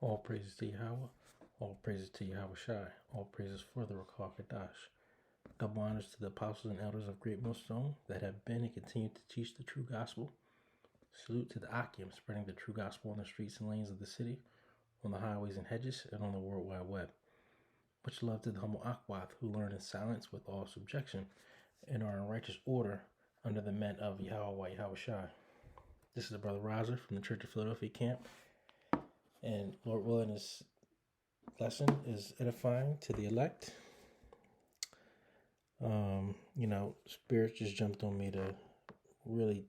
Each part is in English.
All praises to Yahweh. All praises to Yahweh Shai. All praises for the Rakal Kadash. Double honors to the apostles and elders of Great Millstone that have been and continue to teach the true gospel. Salute to the Akim spreading the true gospel on the streets and lanes of the city, on the highways and hedges, and on the World Wide Web. Much love to the humble Akwath who learn in silence with all subjection and are in righteous order under the men of Yahweh Shai. This is the Brother Roger from the Church of Philadelphia camp. And Lord willing, this lesson is edifying to the elect. Spirit just jumped on me to really,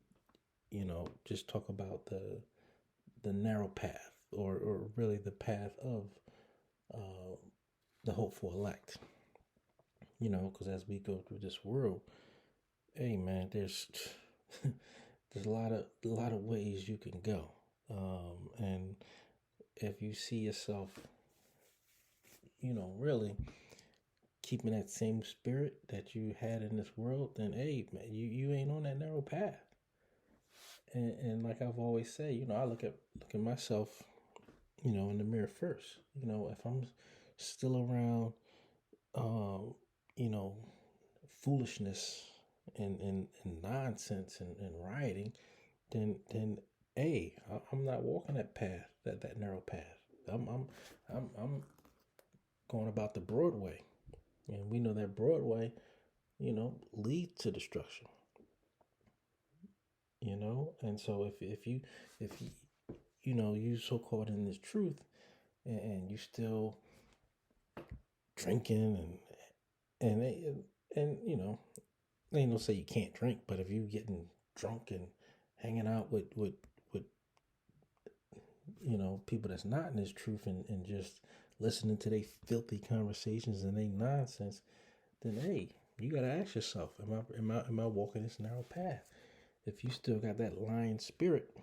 just talk about the narrow path or really the path of the hopeful elect. Because as we go through this world, hey man, there's there's a lot of ways you can go, and if you see yourself, really keeping that same spirit that you had in this world, then hey man, you ain't on that narrow path. And like I've always said, I look at myself, in the mirror first. If I'm still around, foolishness and nonsense and rioting, then hey, I'm not walking that path, that narrow path. I'm going about the broad way, and we know that broad way, leads to destruction. And so if you you so caught in this truth, and you still drinking and they don't say you can't drink, but if you getting drunk and hanging out with people that's not in this truth and just listening to their filthy conversations and they nonsense, then hey, you gotta ask yourself, am I walking this narrow path? If you still got that lying spirit,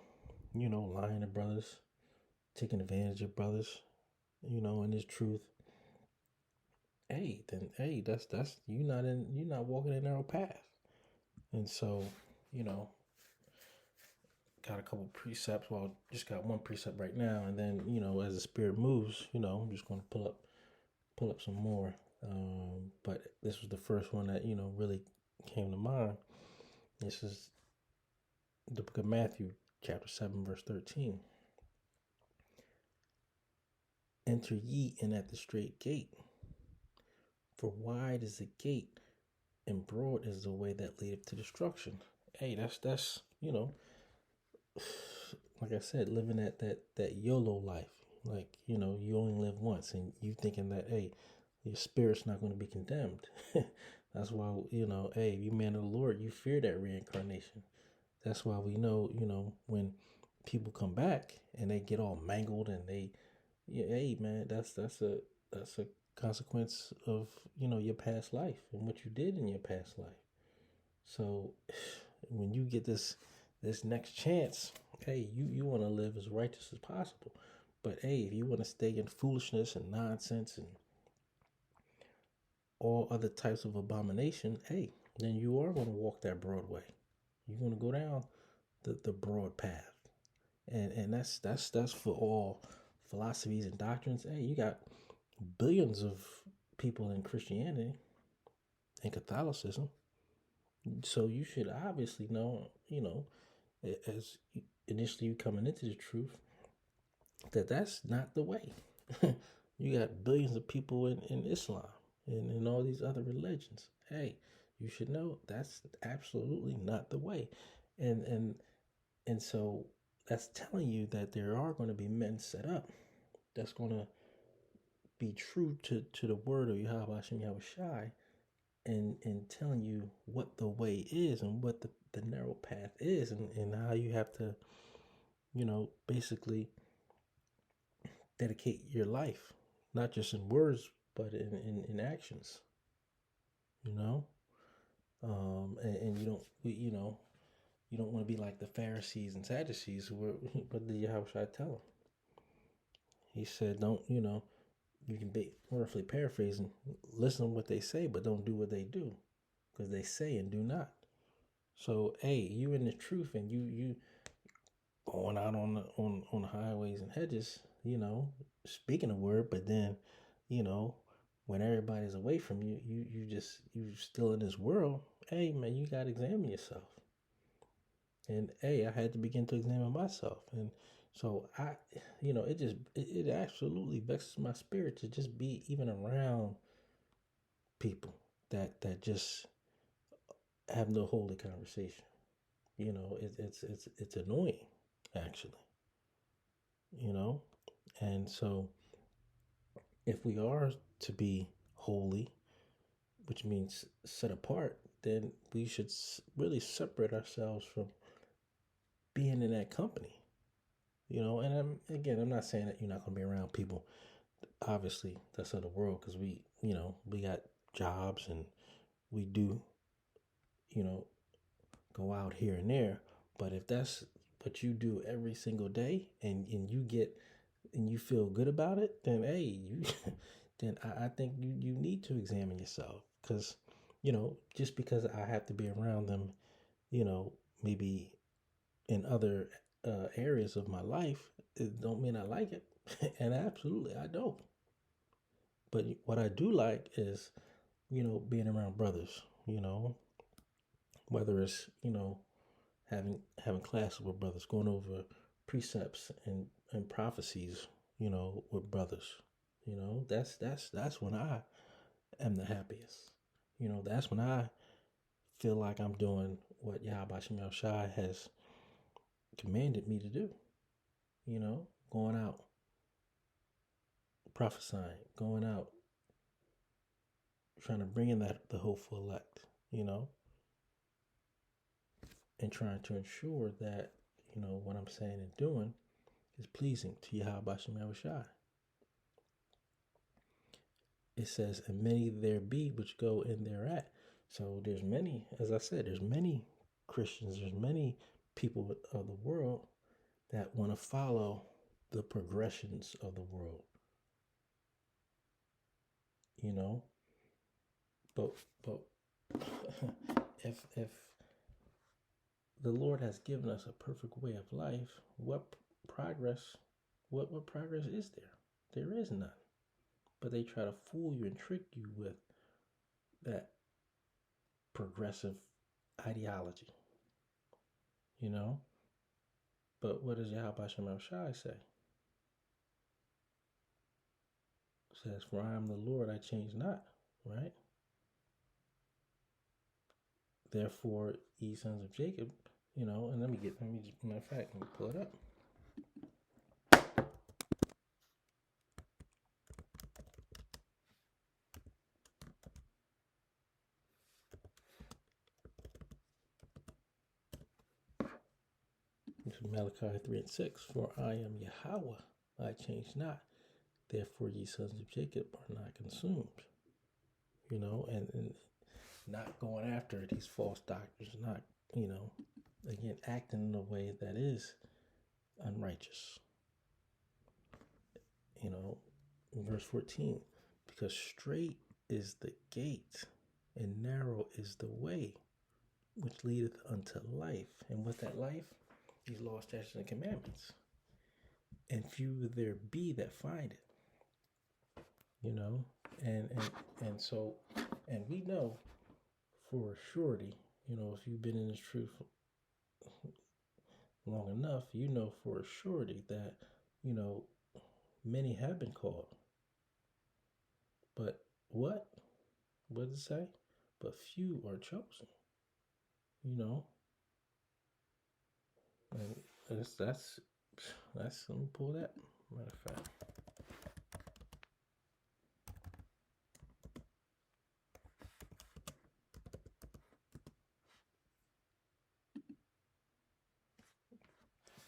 lying to brothers, taking advantage of brothers, in this truth, hey, then hey, that's you're not walking a narrow path. And so, got a couple precepts. Well, just got one precept right now, and then as the spirit moves, I'm just going to pull up some more. But this was the first one that really came to mind. This is the book of Matthew, chapter 7, verse 13. Enter ye in at the straight gate, for wide is the gate, and broad is the way that leadeth to destruction. Hey, that's like I said, living that YOLO life. Like, you only live once, and you thinking that, hey, your spirit's not going to be condemned. That's why, hey, you man of the Lord, you fear that reincarnation. That's why we know, when people come back and they get all mangled and hey man, that's a consequence of, your past life and what you did in your past life. So when you get this next chance, hey, you want to live as righteous as possible. But hey, if you want to stay in foolishness and nonsense and all other types of abomination, hey, then you are going to walk that broad way. You're going to go down the broad path. And that's for all philosophies and doctrines. Hey, you got billions of people in Christianity and Catholicism. So you should obviously know, as initially you coming into the truth, that's not the way. You got billions of people in Islam and in all these other religions. Hey, you should know that's absolutely not the way. And so that's telling you that there are going to be men set up that's going to be true to the word of Yahweh Hashem Yahweh Shai, and telling you what the way is and what the narrow path is, and how you have to, basically dedicate your life, not just in words, but in actions, and you don't want to be like the Pharisees and Sadducees who were, what did Yahweh tell them? He said, don't, you can be roughly paraphrasing, listen to what they say, but don't do what they do, because they say and do not. So, hey, you in the truth and you going out on the highways and hedges, speaking a word, but then, you know, when everybody's away from you, you still in this world. Hey, man, you got to examine yourself. And hey, I had to begin to examine myself. And so it absolutely vexes my spirit to just be even around people that just have no holy conversation. It's annoying, actually. You know, and so if we are to be holy, which means set apart, then we should really separate ourselves from being in that company. And I'm not saying that you're not going to be around people, obviously, that's of the world, because we got jobs and we do, you know, go out here and there. But if that's what you do every single day, and you feel good about it, then hey, you then I think you need to examine yourself, because just because I have to be around them, maybe in other areas of my life, it don't mean I like it. And absolutely I don't. But what I do like is being around brothers, whether it's having classes with brothers, going over precepts and prophecies, with brothers. That's when I am the happiest. That's when I feel like I'm doing what Yahweh Shem Shai has commanded me to do. Going out prophesying, going out trying to bring in the hopeful elect, and trying to ensure that what I'm saying and doing is pleasing to Yahweh Shem Shai. It says, and many there be which go in thereat. So there's many, as I said, there's many Christians, there's many people of the world that want to follow the progressions of the world. But if the Lord has given us a perfect way of life, what progress is there? There is none. But they try to fool you and trick you with that progressive ideology. But what does Yahweh Shem Shai say? It says, for I am the Lord, I change not, right? Therefore, ye sons of Jacob, and matter of fact, let me pull it up. This is Malachi 3:6. For I am Yahweh, I change not. Therefore, ye sons of Jacob are not consumed. And not going after these false doctors, not, again, acting in a way that is unrighteous. In verse 14, because straight is the gate and narrow is the way which leadeth unto life. And with that life, these laws, statutes, and commandments. And few there be that find it. And so, and we know for a surety, if you've been in this truth long enough, for a surety that, many have been called. But what? What does it say? But few are chosen. And that's let me pull that. Matter of fact.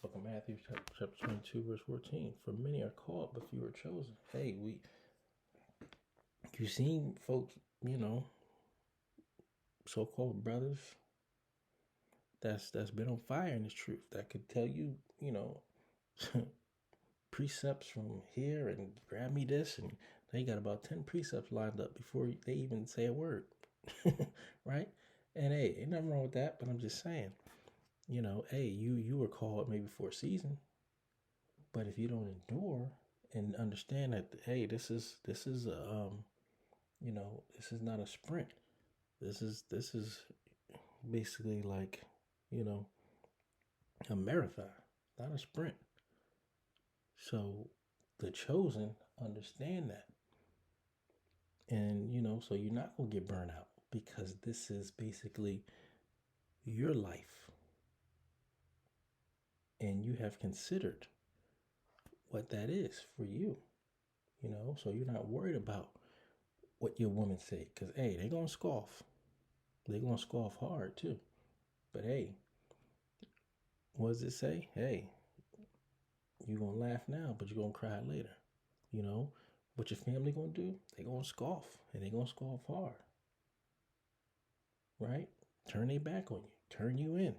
Book of Matthew, chapter 22, verse 14. For many are called, but few are chosen. Hey, you seen folks, so-called brothers that's been on fire in this truth, that could tell you, precepts from here and grab me this, and they got about 10 precepts lined up before they even say a word. Right? And hey, ain't nothing wrong with that, but I'm just saying, hey, you were called maybe for a season, but if you don't endure, and understand that, hey, this is this is not a sprint. This is basically like, you know, a marathon, not a sprint. So the chosen understand that. And, so you're not going to get burnt out because this is basically your life. And you have considered what that is for you, so you're not worried about what your woman say. Because, hey, they're going to scoff. They're going to scoff hard too. But, hey, what does it say? Hey, you're going to laugh now, but you're going to cry later. What your family going to do? They're going to scoff, and they're going to scoff hard. Right? Turn their back on you. Turn you in.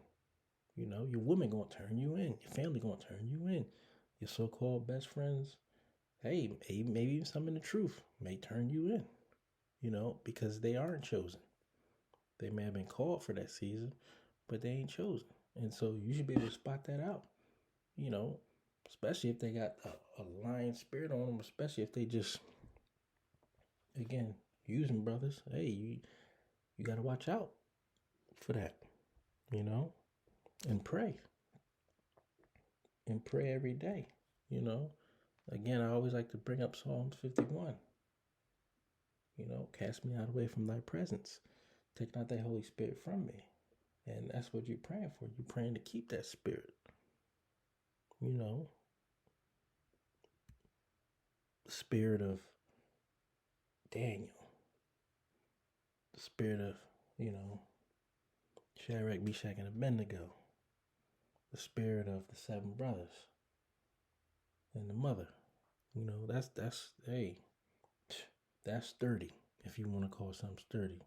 Your woman going to turn you in. Your family going to turn you in. Your so-called best friends, hey, maybe some in the truth may turn you in, because they aren't chosen. They may have been called for that season, but they ain't chosen. And so you should be able to spot that out, especially if they got a lying spirit on them, especially if they just, again, using brothers. Hey, you got to watch out for that, and pray. And pray every day, Again, I always like to bring up Psalms 51. Cast me out away from thy presence. Take not thy Holy Spirit from me. And that's what you're praying for. You're praying to keep that spirit. The spirit of Daniel. The spirit of, Shadrach, Meshach, and Abednego. The spirit of the 7 brothers. And the mother. Hey, that's sturdy, if you want to call something sturdy.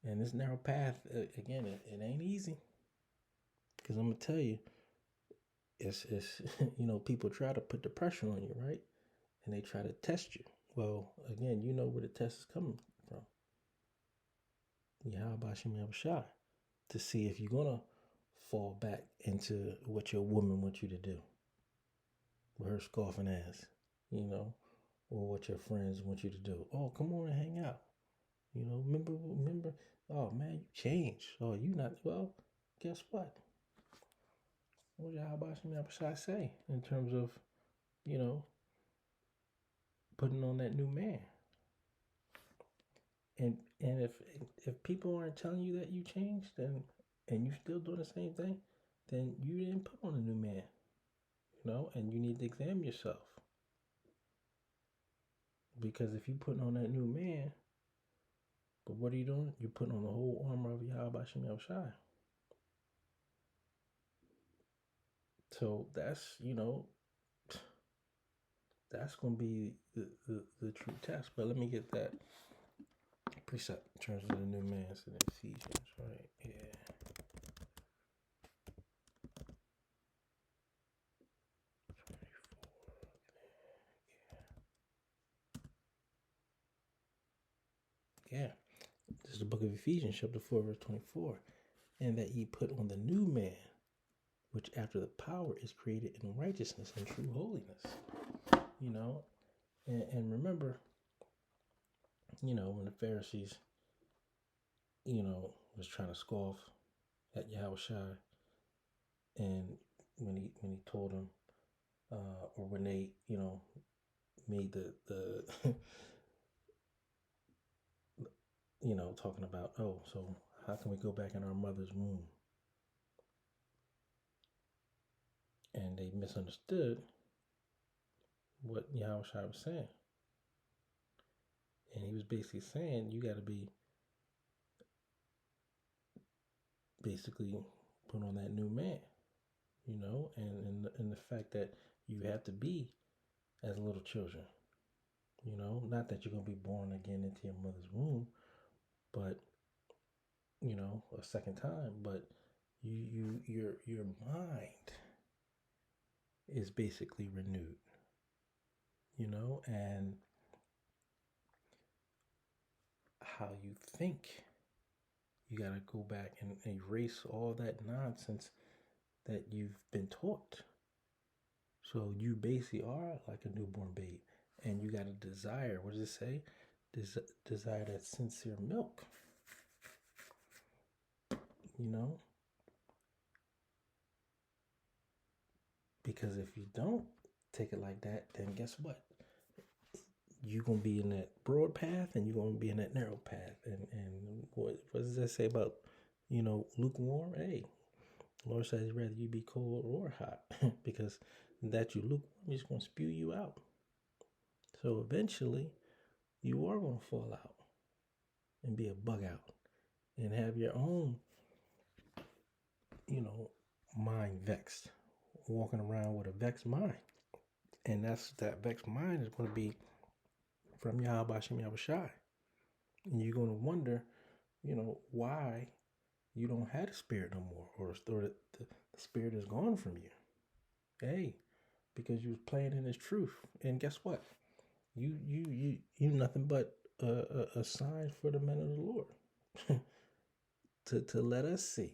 And this narrow path, again, it ain't easy. Because I'm going to tell you, it's people try to put the pressure on you, right? And they try to test you. Well, again, you know where the test is coming from. Yahweh Shem Yahushua, to see if you're going to fall back into what your woman wants you to do. With her scoffing ass, or what your friends want you to do. Oh, come on and hang out. Remember, oh man, you changed. Oh, you not, well, guess what? What did Yahweh Shem Yahushua say in terms of, putting on that new man? And if people aren't telling you that you changed, then and you still doing the same thing, then you didn't put on a new man. And you need to examine yourself. Because if you're putting on that new man, but what are you doing? You're putting on the whole armor of Yahweh Shem Yahushua. So that's, that's going to be the true test. But let me get that precept in terms of the new man in Ephesians, right? Yeah. Yeah. This is the book of Ephesians, chapter 4, verse 24. And that ye put on the new man, which after the power is created in righteousness and true holiness. And remember, when the Pharisees, was trying to scoff at Yahushua, and when he told them, or when they, made the talking about, oh, so how can we go back in our mother's womb? And they misunderstood what Yahushua was saying. And he was basically saying, you got to be basically put on that new man, and the fact that you have to be as little children, not that you're going to be born again into your mother's womb, but, a second time, but your mind is basically renewed, and how you think. You got to go back and erase all that nonsense that you've been taught. So you basically are like a newborn babe, and you got a desire. What does it say? Desire that sincere milk. You know, because if you don't take it like that, then guess what? You're gonna be in that broad path, and you're gonna be in that narrow path. And what does that say about lukewarm? Hey, Lord says rather you be cold or hot, because that you lukewarm, He's gonna spew you out. So eventually, you are gonna fall out and be a bug out, and have your own, mind vexed, walking around with a vexed mind, and that vexed mind is going to be from Yahweh Hashem Yahushai. And you're going to wonder, why you don't have the spirit no more, or the spirit is gone from you. Hey, because you was playing in His truth, and guess what? You nothing but a sign for the men of the Lord, to let us see,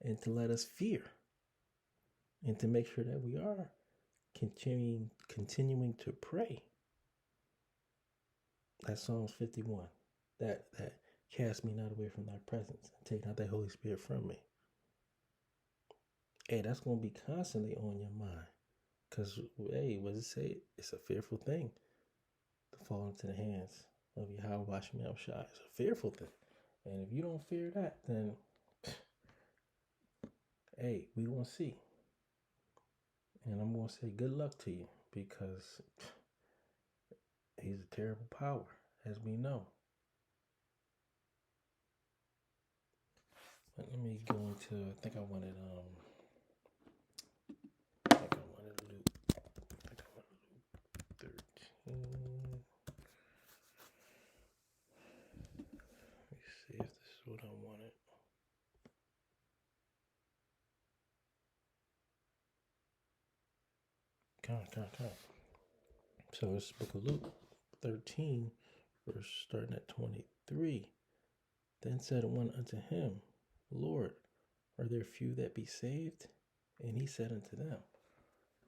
and to let us fear, and to make sure that we are continuing to pray. That's Psalms 51. That cast me not away from thy presence, and take not thy Holy Spirit from me. Hey, that's going to be constantly on your mind. Because, hey, what does it say? It's a fearful thing to fall into the hands of Yahweh Hashem Yahushai. It's a fearful thing. And if you don't fear that, then, hey, we going to see. And I'm going to say good luck to you, because he's a terrible power, as we know. But let me go into, I think I wanted Luke. I think I wanted Luke 13. Let me see if this is what I wanted. Come. So it's the book of Luke 13, verse starting at 23. Then said one unto him, Lord, are there few that be saved? And he said unto them,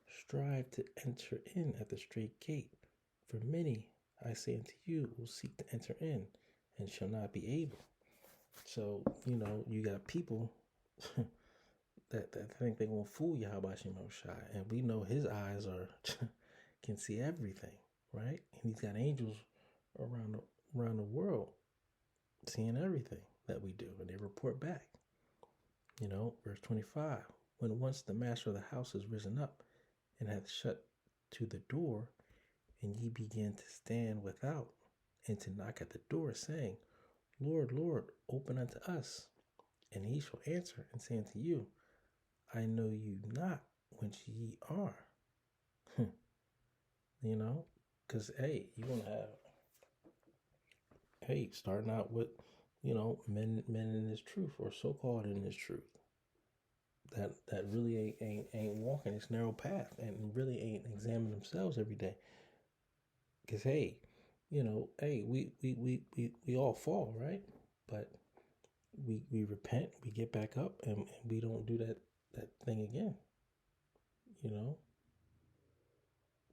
strive to enter in at the straight gate, for many, I say unto you, will seek to enter in, and shall not be able. So, you got people that think they're going to fool Yahweh Hashem Yahushai, and we know His eyes can see everything, right? And He's got angels around the world seeing everything that we do, and they report back. Verse 25, when once the master of the house is risen up, and hath shut to the door, and ye begin to stand without, and to knock at the door, saying, Lord, Lord, open unto us. And He shall answer and say unto you, I know you not whence ye are. Because, hey, you're going to have, starting out with, men in this truth, or so-called in this truth, that really ain't walking this narrow path, and really ain't examining themselves every day. Because, hey, we all fall, right? But we repent, we get back up, and we don't do that thing again,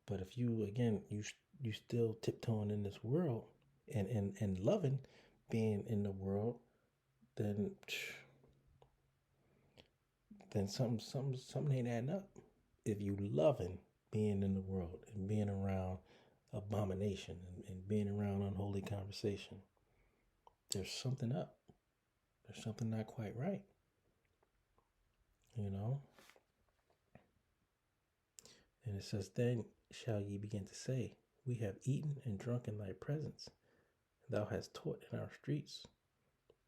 But if you, again, you still tiptoeing in this world, and loving being in the world, then something ain't adding up. If you loving being in the world, and being around abomination, and being around unholy conversation, there's something up. There's something not quite right. And it says, then shall ye begin to say, we have eaten and drunk in thy presence, and thou hast taught in our streets.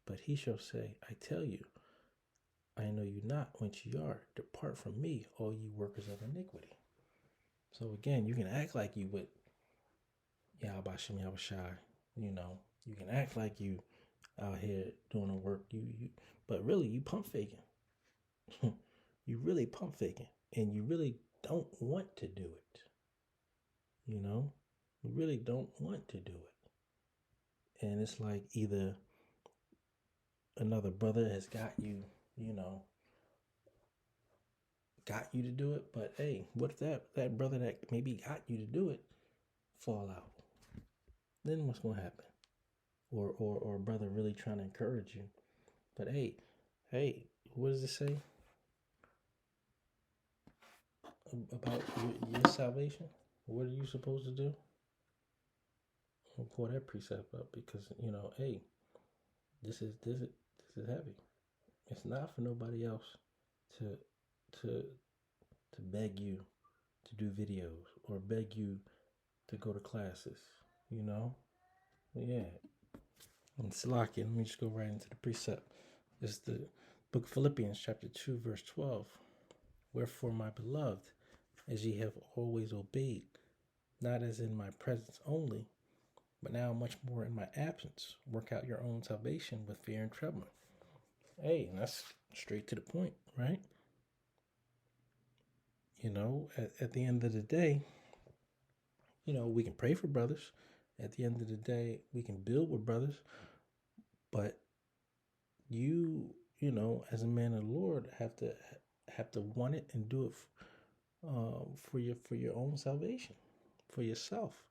But he shall say, I tell you, I know you not whence ye are. Depart from me, all ye workers of iniquity. So again, you can act like you with Yahweh Hashem Yahushai. You can act like you out here doing the work. But really, you pump faking. You really pump faking, and you really don't want to do it. You really don't want to do it. And it's like either another brother has got you, got you to do it. But hey, what if that brother that maybe got you to do it fall out? Then what's gonna happen? Or brother really trying to encourage you. But hey, what does it say about your salvation? What are you supposed to do? I'll pull that precept up because hey, this is heavy. It's not for nobody else to to to beg you to do videos or beg you to go to classes. Yeah. And Salaki, let me just go right into the precept. It's the book of Philippians, chapter 2, verse 12. Wherefore, my beloved, as ye have always obeyed, not as in my presence only, but now much more in my absence, work out your own salvation with fear and trembling. Hey, and that's straight to the point, right? At the end of the day, we can pray for brothers. At the end of the day, we can build with brothers. But you as a man of the Lord, have to want it and do it for your own salvation, for yourself,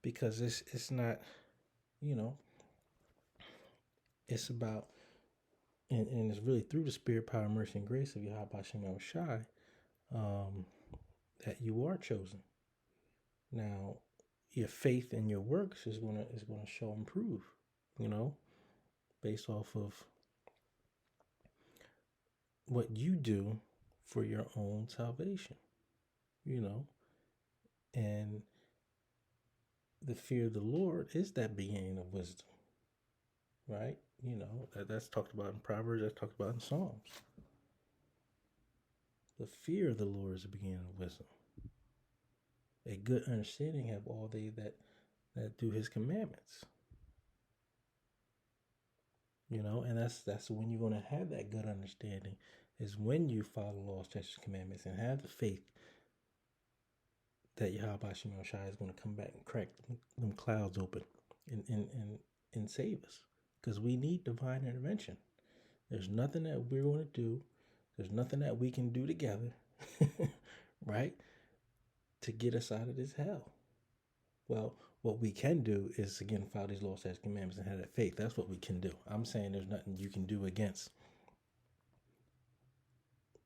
because it's not, it's about, and it's really through the spirit, power, mercy, and grace of Yahweh Hashem Shai, that you are chosen. Now, your faith and your works is gonna show and prove, based off of what you do for your own salvation, and the fear of the Lord is that beginning of wisdom, right? That's talked about in Proverbs, that's talked about in Psalms. The fear of the Lord is the beginning of wisdom. A good understanding have all they that do his commandments. And that's when you're going to have that good understanding, is when you follow the laws, statutes, commandments, and have the faith that Yahweh Hashem Shai is going to come back and crack them clouds open and save us. Because we need divine intervention. There's nothing that we're going to do. There's nothing that we can do together, right, to get us out of this hell. Well, what we can do is, again, follow these laws, statutes, commandments, and have that faith. That's what we can do. I'm saying there's nothing you can do against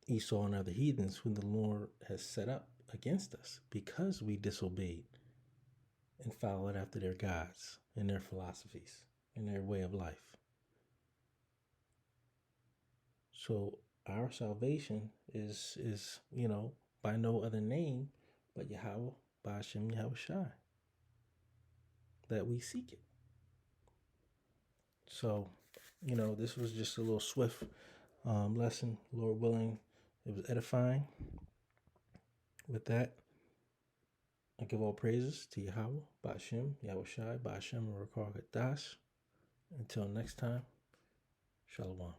Esau and other heathens whom the Lord has set up against us, because we disobeyed and followed after their gods and their philosophies and their way of life. So our salvation is by no other name but Yahweh, by Hashem Yahweh Shai, that we seek it. So, this was just a little swift lesson. Lord willing, it was edifying. With that, I give all praises to Yahweh, Ba'ashem, Yahweh Shai, Ba'ashem, and Rakar Hadash. Until next time, Shalom.